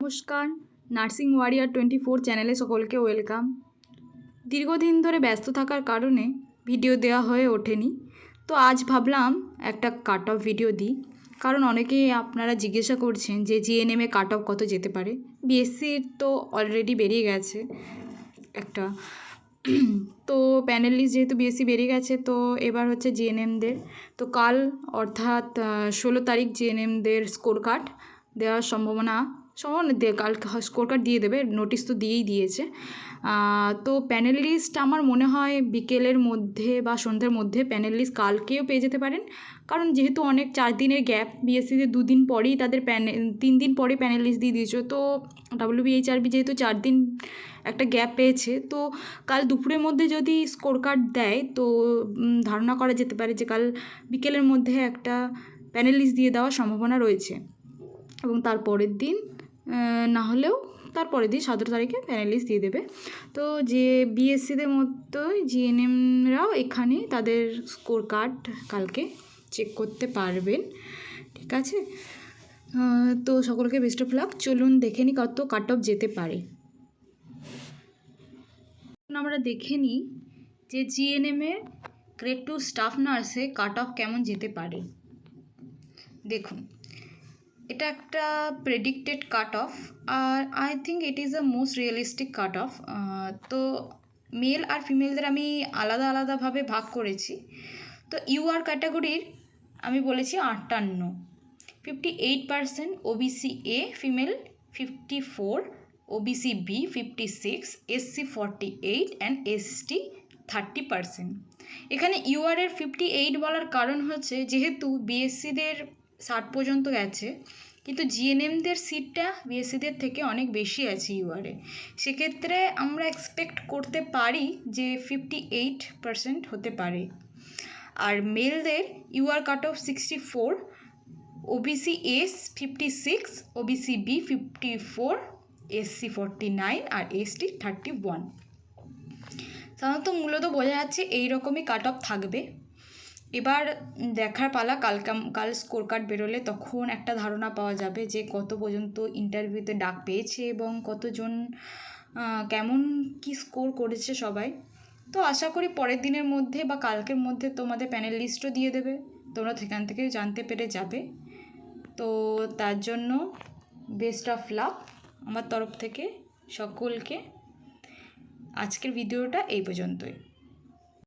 নমস্কার, nursing warrior 24 চ্যানেলে সকলকে ওয়েলকাম। দীর্ঘদিন ধরে ব্যস্ত থাকার কারণে ভিডিও দেওয়া হয়ে ওঠেনি, তো আজ ভাবলাম একটা কাট অফ ভিডিও দিই। কারণ অনেকেই আপনারা জিজ্ঞাসা করছেন যে জিএনএমে কাট অফ কত যেতে পারে। বিএসসির তো অলরেডি বেরিয়ে গেছে একটা, তো প্যানেল লিস্ট যেহেতু বিএসসি বেরিয়ে গেছে, তো এবার হচ্ছে জিএনএমদের। তো কাল অর্থাৎ 16 তারিখ জিএনএমদের স্কোর কার্ড দেওয়ার সম্ভাবনা কাল স্কোর কার্ড দিয়ে দেবে, নোটিশ তো দিয়েই দিয়েছে। তো প্যানেল লিস্ট আমার মনে হয় বিকেলের মধ্যে বা সন্ধ্যের মধ্যে প্যানেল লিস্ট কালকেও পেয়ে যেতে পারেন। কারণ যেহেতু অনেক 4 দিনের গ্যাপ, বিএসসিতে 2 দিন পরেই তাদের 3 দিন পরে প্যানেল লিস্ট দিয়ে দিয়েছে। তো WBHRB যেহেতু 4 দিন একটা গ্যাপ পেয়েছে, তো কাল দুপুরের মধ্যে যদি স্কোর কার্ড দেয় তো ধারণা করা যেতে পারে যে কাল বিকেলের মধ্যে একটা প্যানেল লিস্ট দিয়ে দেওয়ার সম্ভাবনা রয়েছে। এবং তারপরের দিন না হলেও তারপরের দিন 17 তারিখে প্যানেল লিস্ট দিয়ে দেবে। তো যে বিএসসিদের মতোই জিএনএমরাও এখানে তাদের স্কোর কার্ড কালকে চেক করতে পারবেন, ঠিক আছে। তো সকলকে বেস্ট অফ লাক। চলুন দেখে নিই কত কাট অফ যেতে পারে। আমরা দেখে নিই যে জিএনএমের গ্রেড 2 স্টাফ নার্সে কাট অফ কেমন যেতে পারে। দেখুন, এটা একটা প্রেডিক্টেড কাট অফ, আর I think it is a most realistic cut off. তো মেল আর ফিমেলদের আমি আলাদা আলাদাভাবে ভাগ করেছি। তো ইউআর ক্যাটাগরির আমি বলেছি 58, 58% OBC A female 54, OBC B 56, SC 48 and ST 30%। এখানে ইউআরের 58 বলার কারণ হচ্ছে যেহেতু বিএসসিদের 60 পর্যন্ত গেছে, কিন্তু জিএনএমদের সিটটা বিএসসিদের থেকে অনেক বেশি আছে ইউআরে। সেক্ষেত্রে আমরা এক্সপেক্ট করতে পারি যে 58% হতে পারে। আর মেলদের ইউআর কাট অফ 64, ওবিসি এস 56, ওবিসি বি 54, এসসি 49 আর এসটি 31। সাধারণত মূলত বোঝা যাচ্ছে এইরকমই কাট অফ থাকবে। এবার দেখার পালা, কাল স্কোর কার্ড বেরোলে তখন একটা ধারণা পাওয়া যাবে যে কত পর্যন্ত ইন্টারভিউতে ডাক পেয়েছে এবং কতজন কেমন কি স্কোর করেছে সবাই। তো আশা করি পরের দিনের মধ্যে বা কালকের মধ্যে তোমাদের প্যানেল লিস্টও দিয়ে দেবে, তোমরা সেখান থেকে জানতে পেরে যাবে। তো তার জন্য বেস্ট অফ লাক আমার তরফ থেকে সকলকে। আজকের ভিডিওটা এই পর্যন্তই।